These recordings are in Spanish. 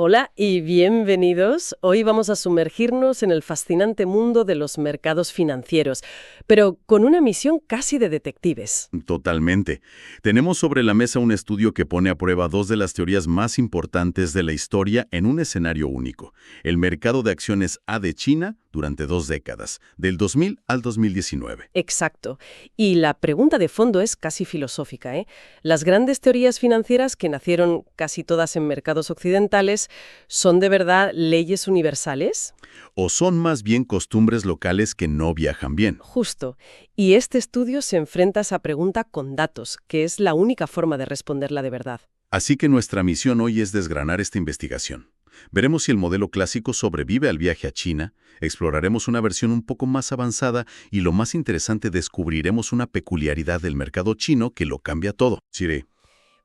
Hola y bienvenidos. Hoy vamos a sumergirnos en el fascinante mundo de los mercados financieros, pero con una misión casi de detectives. Totalmente. Tenemos sobre la mesa un estudio que pone a prueba dos de las teorías más importantes de la historia en un escenario único: el mercado de acciones A de China durante 2 décadas, del 2000 al 2019. Exacto. Y la pregunta de fondo es casi filosófica, ¿eh? Las grandes teorías financieras que nacieron casi todas en mercados occidentales, ¿son de verdad leyes universales? ¿O son más bien costumbres locales que no viajan bien? Justo. Y este estudio se enfrenta a esa pregunta con datos, que es la única forma de responderla de verdad. Así que nuestra misión hoy es desgranar esta investigación. Veremos si el modelo clásico sobrevive al viaje a China, exploraremos una versión un poco más avanzada y, lo más interesante, descubriremos una peculiaridad del mercado chino que lo cambia todo. Chire.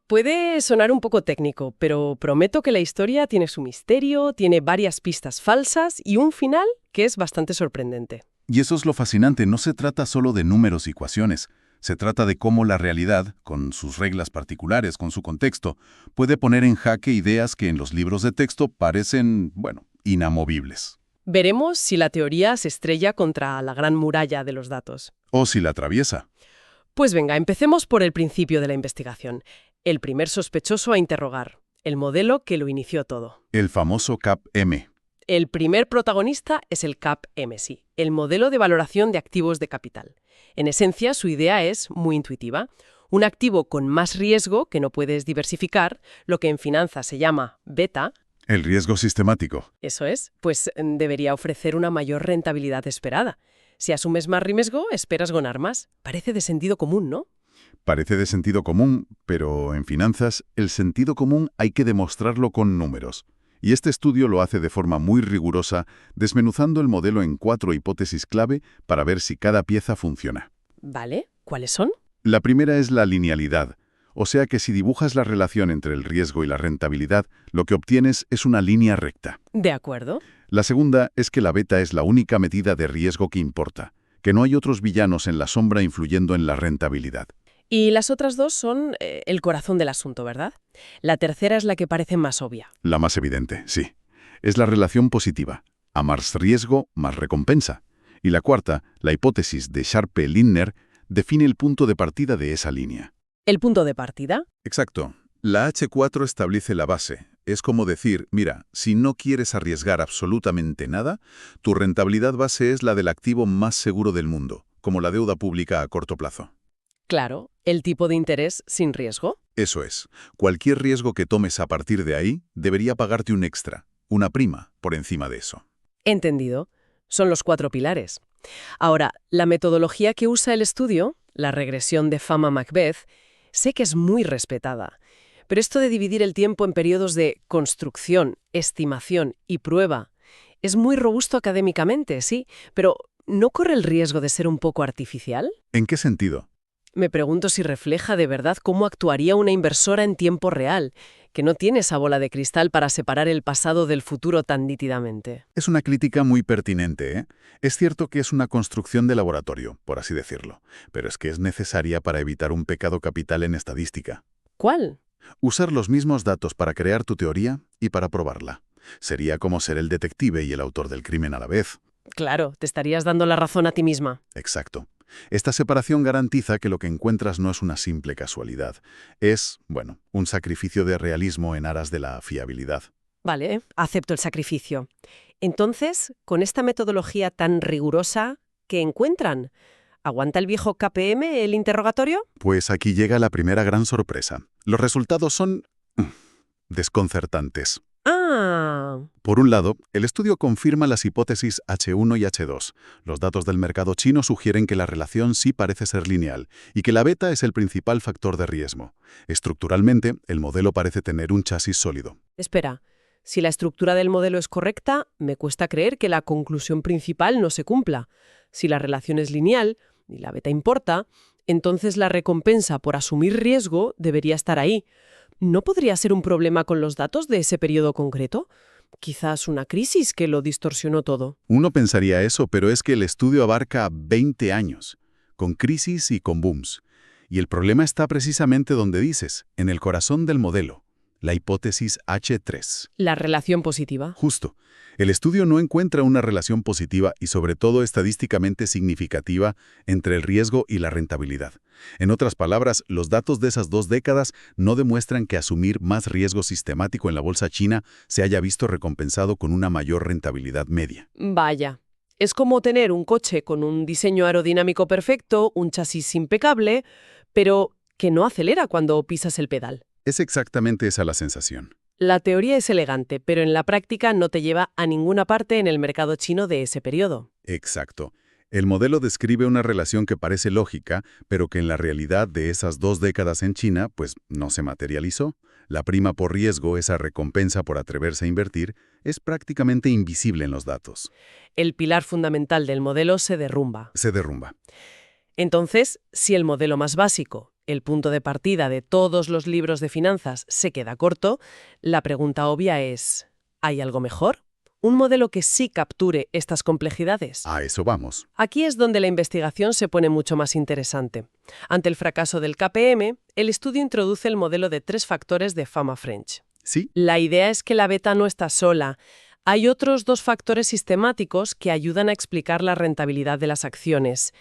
Puede sonar un poco técnico, pero prometo que la historia tiene su misterio, tiene varias pistas falsas y un final que es bastante sorprendente. Y eso es lo fascinante, no se trata solo de números y ecuaciones. Se trata de cómo la realidad, con sus reglas particulares, con su contexto, puede poner en jaque ideas que en los libros de texto parecen, inamovibles. Veremos si la teoría se estrella contra la gran muralla de los datos. O si la atraviesa. Pues venga, empecemos por el principio de la investigación. El primer sospechoso a interrogar, el modelo que lo inició todo. El famoso CAP-M. El primer protagonista es el CAP-MSI, el modelo de valoración de activos de capital. En esencia, su idea es muy intuitiva. Un activo con más riesgo que no puedes diversificar, lo que en finanzas se llama beta. El riesgo sistemático. Eso es, pues debería ofrecer una mayor rentabilidad esperada. Si asumes más riesgo, esperas ganar más. Parece de sentido común, ¿no? Parece de sentido común, pero en finanzas el sentido común hay que demostrarlo con números. Y este estudio lo hace de forma muy rigurosa, desmenuzando el modelo en 4 hipótesis clave para ver si cada pieza funciona. Vale, ¿cuáles son? La primera es la linealidad, o sea que si dibujas la relación entre el riesgo y la rentabilidad, lo que obtienes es una línea recta. De acuerdo. La segunda es que la beta es la única medida de riesgo que importa, que no hay otros villanos en la sombra influyendo en la rentabilidad. Y las otras dos son el corazón del asunto, ¿verdad? La tercera es la que parece más obvia. La más evidente, sí. Es la relación positiva. A más riesgo, más recompensa. Y la cuarta, la hipótesis de Sharpe-Lindner, define el punto de partida de esa línea. ¿El punto de partida? Exacto. La H4 establece la base. Es como decir, mira, si no quieres arriesgar absolutamente nada, tu rentabilidad base es la del activo más seguro del mundo, como la deuda pública a corto plazo. Claro, el tipo de interés sin riesgo. Eso es. Cualquier riesgo que tomes a partir de ahí debería pagarte un extra, una prima, por encima de eso. Entendido. Son los 4 pilares. Ahora, la metodología que usa el estudio, la regresión de Fama-Macbeth, sé que es muy respetada. Pero esto de dividir el tiempo en periodos de construcción, estimación y prueba es muy robusto académicamente, sí, pero ¿no corre el riesgo de ser un poco artificial? ¿En qué sentido? Me pregunto si refleja de verdad cómo actuaría una inversora en tiempo real, que no tiene esa bola de cristal para separar el pasado del futuro tan nítidamente. Es una crítica muy pertinente, ¿eh? Es cierto que es una construcción de laboratorio, por así decirlo, pero es que es necesaria para evitar un pecado capital en estadística. ¿Cuál? Usar los mismos datos para crear tu teoría y para probarla. Sería como ser el detective y el autor del crimen a la vez. Claro, te estarías dando la razón a ti misma. Exacto. Esta separación garantiza que lo que encuentras no es una simple casualidad. Es, un sacrificio de realismo en aras de la fiabilidad. Vale, acepto el sacrificio. Entonces, con esta metodología tan rigurosa, ¿qué encuentran? ¿Aguanta el viejo KPM el interrogatorio? Pues aquí llega la primera gran sorpresa. Los resultados son desconcertantes. Ah, Por un lado, el estudio confirma las hipótesis H1 y H2. Los datos del mercado chino sugieren que la relación sí parece ser lineal y que la beta es el principal factor de riesgo. Estructuralmente, el modelo parece tener un chasis sólido. espera. Si la estructura del modelo es correcta, me cuesta creer que la conclusión principal no se cumpla. Si la relación es lineal y la beta importa, entonces la recompensa por asumir riesgo debería estar ahí. ¿No podría ser un problema con los datos de ese periodo concreto? Quizás una crisis que lo distorsionó todo. Uno pensaría eso, pero es que el estudio abarca 20 años, con crisis y con booms. Y el problema está precisamente donde dices, en el corazón del modelo. la hipótesis H3. La relación positiva. Justo. El estudio no encuentra una relación positiva y sobre todo estadísticamente significativa entre el riesgo y la rentabilidad. En otras palabras, los datos de esas 2 décadas no demuestran que asumir más riesgo sistemático en la bolsa china se haya visto recompensado con una mayor rentabilidad media. Vaya. Es como tener un coche con un diseño aerodinámico perfecto, un chasis impecable, pero que no acelera cuando pisas el pedal. Es exactamente esa la sensación. La teoría es elegante, pero en la práctica no te lleva a ninguna parte en el mercado chino de ese periodo. Exacto. El modelo describe una relación que parece lógica, pero que en la realidad de esas 2 décadas en China, pues no se materializó. La prima por riesgo, esa recompensa por atreverse a invertir, es prácticamente invisible en los datos. El pilar fundamental del modelo se derrumba. Se derrumba. Entonces, si el modelo más básico, el punto de partida de todos los libros de finanzas, se queda corto, la pregunta obvia es, ¿hay algo mejor? ¿Un modelo que sí capture estas complejidades? A eso vamos. Aquí es donde la investigación se pone mucho más interesante. Ante el fracaso del KPM, el estudio introduce el modelo de 3 factores de Fama French. ¿Sí? La idea es que la beta no está sola. Hay otros 2 factores sistemáticos que ayudan a explicar la rentabilidad de las acciones.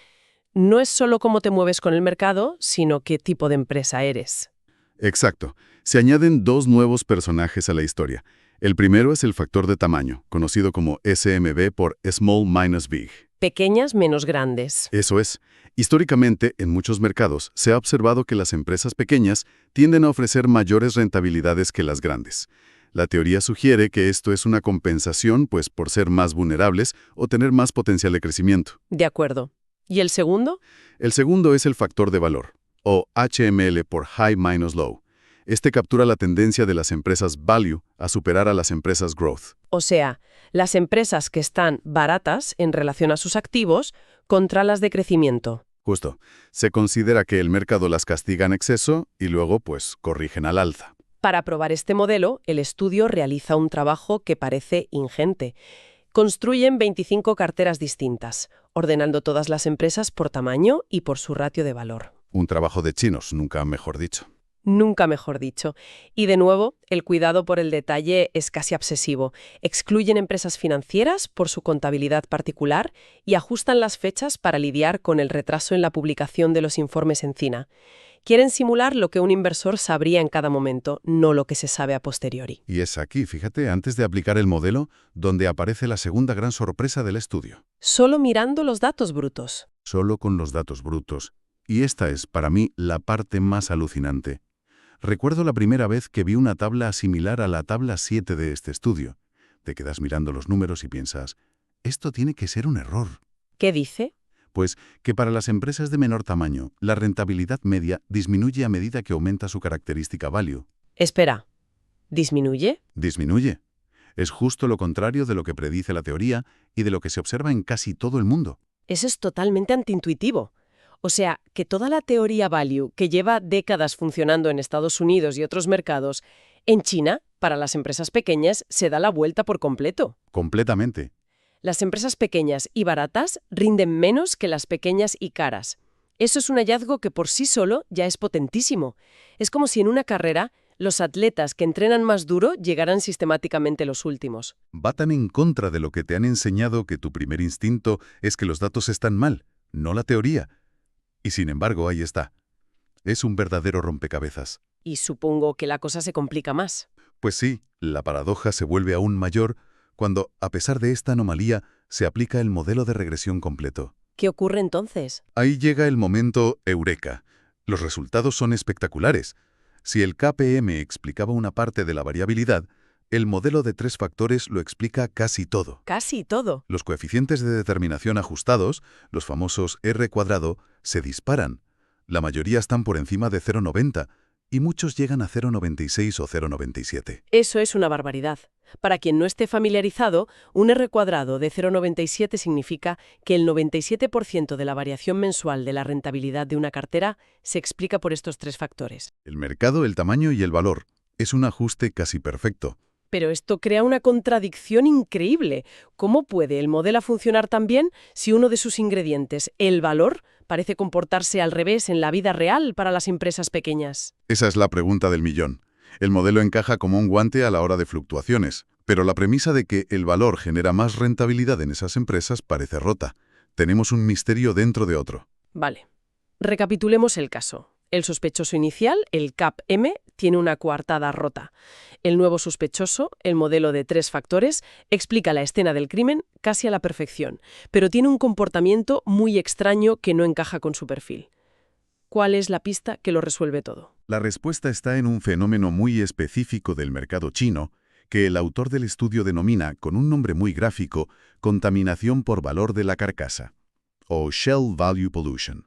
No es solo cómo te mueves con el mercado, sino qué tipo de empresa eres. Exacto. Se añaden 2 nuevos personajes a la historia. El primero es el factor de tamaño, conocido como SMB por Small minus Big. Pequeñas menos grandes. Eso es. Históricamente, en muchos mercados, se ha observado que las empresas pequeñas tienden a ofrecer mayores rentabilidades que las grandes. La teoría sugiere que esto es una compensación, pues por ser más vulnerables o tener más potencial de crecimiento. De acuerdo. ¿Y el segundo? El segundo es el factor de valor, o HML por High minus Low. Este captura la tendencia de las empresas value a superar a las empresas growth. O sea, las empresas que están baratas en relación a sus activos contra las de crecimiento. Justo. Se considera que el mercado las castiga en exceso y luego, pues, corrigen al alza. Para probar este modelo, el estudio realiza un trabajo que parece ingente. Construyen 25 carteras distintas, ordenando todas las empresas por tamaño y por su ratio de valor. Un trabajo de chinos, nunca mejor dicho. Nunca mejor dicho. Y de nuevo, el cuidado por el detalle es casi obsesivo. Excluyen empresas financieras por su contabilidad particular y ajustan las fechas para lidiar con el retraso en la publicación de los informes encina. Quieren simular lo que un inversor sabría en cada momento, no lo que se sabe a posteriori. Y es aquí, fíjate, antes de aplicar el modelo, donde aparece la segunda gran sorpresa del estudio. Solo mirando los datos brutos. Solo con los datos brutos. Y esta es, para mí, la parte más alucinante. Recuerdo la primera vez que vi una tabla similar a la tabla 7 de este estudio. Te quedas mirando los números y piensas, esto tiene que ser un error. ¿Qué dice? Pues que para las empresas de menor tamaño, la rentabilidad media disminuye a medida que aumenta su característica value. Espera, ¿disminuye? Disminuye. Es justo lo contrario de lo que predice la teoría y de lo que se observa en casi todo el mundo. Eso es totalmente antiintuitivo. O sea, que toda la teoría value, que lleva décadas funcionando en Estados Unidos y otros mercados, en China, para las empresas pequeñas, se da la vuelta por completo. Completamente. Las empresas pequeñas y baratas rinden menos que las pequeñas y caras. Eso es un hallazgo que por sí solo ya es potentísimo. Es como si en una carrera los atletas que entrenan más duro llegaran sistemáticamente los últimos. Va tan en contra de lo que te han enseñado que tu primer instinto es que los datos están mal, no la teoría. Y sin embargo, ahí está. Es un verdadero rompecabezas. Y supongo que la cosa se complica más. Pues sí, la paradoja se vuelve aún mayor cuando, a pesar de esta anomalía, se aplica el modelo de regresión completo. ¿Qué ocurre entonces? Ahí llega el momento eureka. Los resultados son espectaculares. Si el KPM explicaba una parte de la variabilidad, el modelo de 3 factores lo explica casi todo. Casi todo. Los coeficientes de determinación ajustados, los famosos R², se disparan. La mayoría están por encima de 0,90 y muchos llegan a 0,96 o 0,97. Eso es una barbaridad. Para quien no esté familiarizado, un R² de 0,97 significa que el 97% de la variación mensual de la rentabilidad de una cartera se explica por estos 3 factores. El mercado, el tamaño y el valor. Es un ajuste casi perfecto. Pero esto crea una contradicción increíble. ¿Cómo puede el modelo funcionar tan bien si uno de sus ingredientes, el valor, parece comportarse al revés en la vida real para las empresas pequeñas? Esa es la pregunta del millón. El modelo encaja como un guante a la hora de fluctuaciones, pero la premisa de que el valor genera más rentabilidad en esas empresas parece rota. Tenemos un misterio dentro de otro. Vale. Recapitulemos el caso. El sospechoso inicial, el CAP-M, tiene una coartada rota. El nuevo sospechoso, el modelo de 3 factores, explica la escena del crimen casi a la perfección, pero tiene un comportamiento muy extraño que no encaja con su perfil. ¿Cuál es la pista que lo resuelve todo? La respuesta está en un fenómeno muy específico del mercado chino, que el autor del estudio denomina, con un nombre muy gráfico, contaminación por valor de la carcasa, o Shell Value Pollution.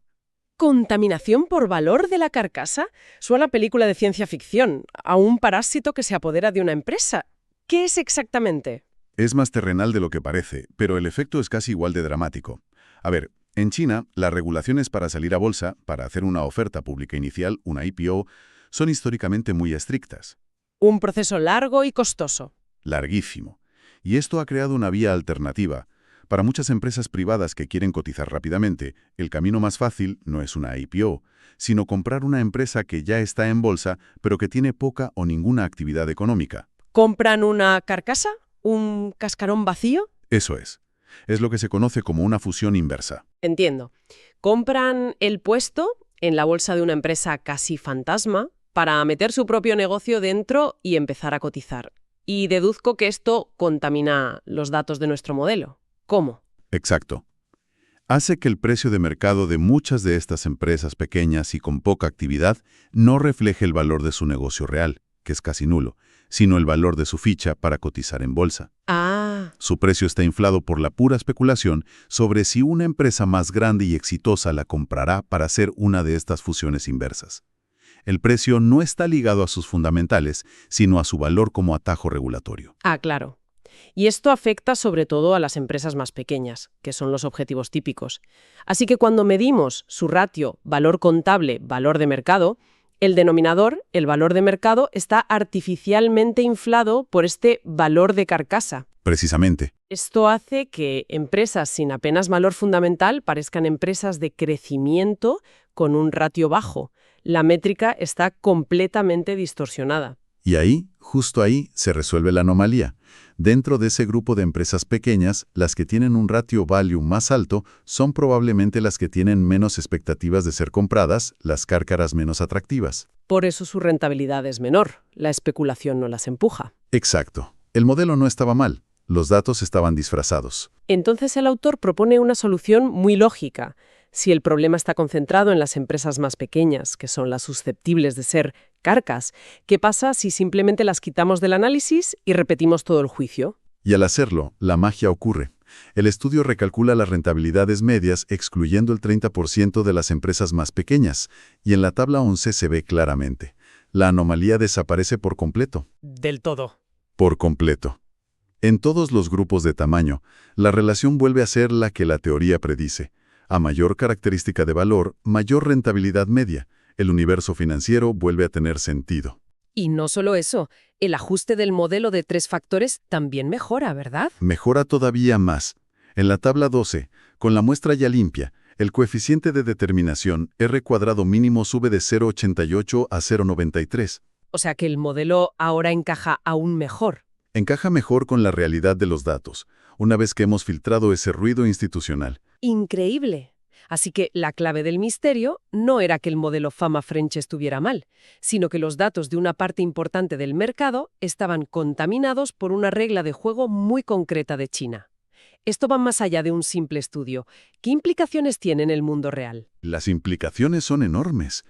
¿Contaminación por valor de la carcasa? Suena a película de ciencia ficción, a un parásito que se apodera de una empresa. ¿Qué es exactamente? Es más terrenal de lo que parece, pero el efecto es casi igual de dramático. A ver, en China, las regulaciones para salir a bolsa, para hacer una oferta pública inicial, una IPO, son históricamente muy estrictas. Un proceso largo y costoso. Larguísimo. Y esto ha creado una vía alternativa. Para muchas empresas privadas que quieren cotizar rápidamente, el camino más fácil no es una IPO, sino comprar una empresa que ya está en bolsa, pero que tiene poca o ninguna actividad económica. ¿Compran una carcasa? ¿Un cascarón vacío? Eso es. Es lo que se conoce como una fusión inversa. Entiendo. Compran el puesto en la bolsa de una empresa casi fantasma para meter su propio negocio dentro y empezar a cotizar. Y deduzco que esto contamina los datos de nuestro modelo. ¿Cómo? Exacto. Hace que el precio de mercado de muchas de estas empresas pequeñas y con poca actividad no refleje el valor de su negocio real, que es casi nulo, sino el valor de su ficha para cotizar en bolsa. Ah, Su precio está inflado por la pura especulación sobre si una empresa más grande y exitosa la comprará para hacer una de estas fusiones inversas. El precio no está ligado a sus fundamentales, sino a su valor como atajo regulatorio. claro. Y esto afecta sobre todo a las empresas más pequeñas, que son los objetivos típicos. Así que cuando medimos su ratio valor contable, valor de mercado, el denominador, el valor de mercado, está artificialmente inflado por este valor de carcasa. Precisamente. Esto hace que empresas sin apenas valor fundamental parezcan empresas de crecimiento con un ratio bajo. La métrica está completamente distorsionada. Y ahí, justo ahí, se resuelve la anomalía. Dentro de ese grupo de empresas pequeñas, las que tienen un ratio value más alto son probablemente las que tienen menos expectativas de ser compradas, las cárcaras menos atractivas. Por eso su rentabilidad es menor. La especulación no las empuja. Exacto. El modelo no estaba mal. Los datos estaban disfrazados. Entonces el autor propone una solución muy lógica. Si el problema está concentrado en las empresas más pequeñas, que son las susceptibles de ser carcas, ¿qué pasa si simplemente las quitamos del análisis y repetimos todo el juicio? Y al hacerlo, la magia ocurre. El estudio recalcula las rentabilidades medias excluyendo el 30% de las empresas más pequeñas, y en la tabla 11 se ve claramente. La anomalía desaparece por completo. Del todo. Por completo. En todos los grupos de tamaño, la relación vuelve a ser la que la teoría predice. A mayor característica de valor, mayor rentabilidad media. El universo financiero vuelve a tener sentido. Y no solo eso, el ajuste del modelo de 3 factores también mejora, ¿verdad? Mejora todavía más. En la tabla 12, con la muestra ya limpia, el coeficiente de determinación R cuadrado mínimo sube de 0,88 a 0,93. O sea que el modelo ahora encaja aún mejor. Encaja mejor con la realidad de los datos, una vez que hemos filtrado ese ruido institucional. Increíble. Así que la clave del misterio no era que el modelo Fama French estuviera mal, sino que los datos de una parte importante del mercado estaban contaminados por una regla de juego muy concreta de China. Esto va más allá de un simple estudio. ¿Qué implicaciones tiene en el mundo real? Las implicaciones son enormes.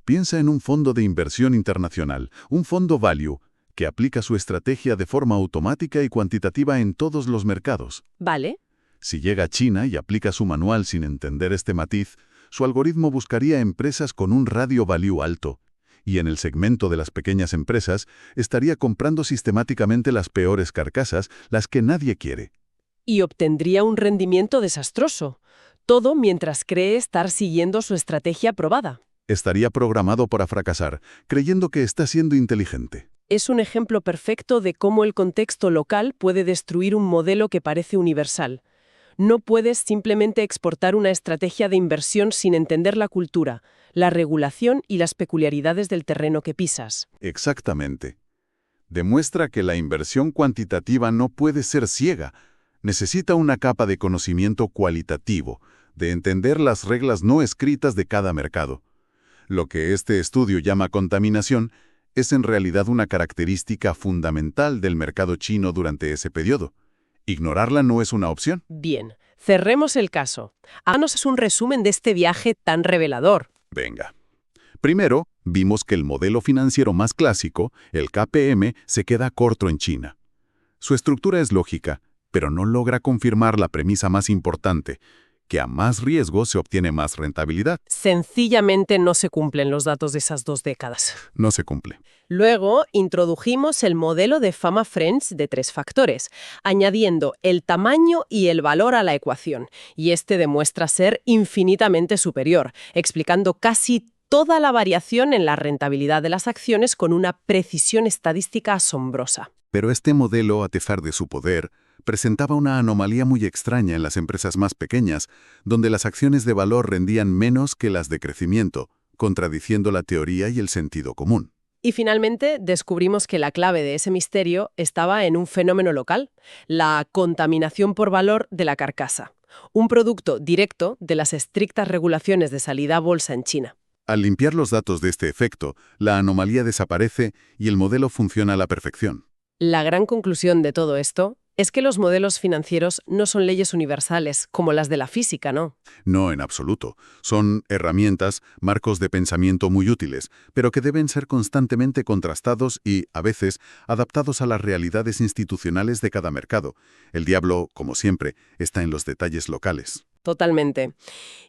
Piensa en un fondo de inversión internacional, un fondo value, que aplica su estrategia de forma automática y cuantitativa en todos los mercados. Vale. Si llega a China y aplica su manual sin entender este matiz, su algoritmo buscaría empresas con un radio value alto, y en el segmento de las pequeñas empresas estaría comprando sistemáticamente las peores carcasas, las que nadie quiere. Y obtendría un rendimiento desastroso. Todo mientras cree estar siguiendo su estrategia probada. Estaría programado para fracasar, creyendo que está siendo inteligente. Es un ejemplo perfecto de cómo el contexto local puede destruir un modelo que parece universal. No puedes simplemente exportar una estrategia de inversión sin entender la cultura, la regulación y las peculiaridades del terreno que pisas. Exactamente. Demuestra que la inversión cuantitativa no puede ser ciega. Necesita una capa de conocimiento cualitativo, de entender las reglas no escritas de cada mercado. Lo que este estudio llama contaminación es en realidad una característica fundamental del mercado chino durante ese periodo. Ignorarla no es una opción. Bien, cerremos el caso. Háganos un resumen de este viaje tan revelador. Venga. Primero, vimos que el modelo financiero más clásico, el KPM, se queda corto en China. Su estructura es lógica, pero no logra confirmar la premisa más importante, que a más riesgo se obtiene más rentabilidad. Sencillamente no se cumplen los datos de esas 2 décadas. No se cumple. Luego, introdujimos el modelo de Fama Friends de 3 factores, añadiendo el tamaño y el valor a la ecuación, y este demuestra ser infinitamente superior, explicando casi toda la variación en la rentabilidad de las acciones con una precisión estadística asombrosa. Pero este modelo, a pesar de su poder, presentaba una anomalía muy extraña en las empresas más pequeñas, donde las acciones de valor rendían menos que las de crecimiento, contradiciendo la teoría y el sentido común. Y finalmente descubrimos que la clave de ese misterio estaba en un fenómeno local, la contaminación por valor de la carcasa, un producto directo de las estrictas regulaciones de salida a bolsa en China. Al limpiar los datos de este efecto, la anomalía desaparece y el modelo funciona a la perfección. La gran conclusión de todo esto es que los modelos financieros no son leyes universales como las de la física, ¿no? No en absoluto. Son herramientas, marcos de pensamiento muy útiles, pero que deben ser constantemente contrastados y, a veces, adaptados a las realidades institucionales de cada mercado. El diablo, como siempre, está en los detalles locales. Totalmente.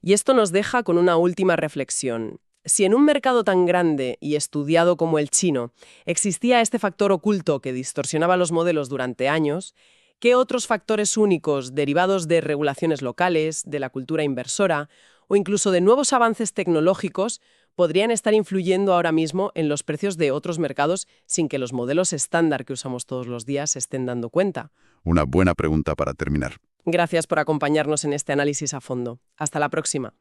Y esto nos deja con una última reflexión. Si en un mercado tan grande y estudiado como el chino existía este factor oculto que distorsionaba los modelos durante años, ¿qué otros factores únicos derivados de regulaciones locales, de la cultura inversora o incluso de nuevos avances tecnológicos podrían estar influyendo ahora mismo en los precios de otros mercados sin que los modelos estándar que usamos todos los días se estén dando cuenta? Una buena pregunta para terminar. Gracias por acompañarnos en este análisis a fondo. Hasta la próxima.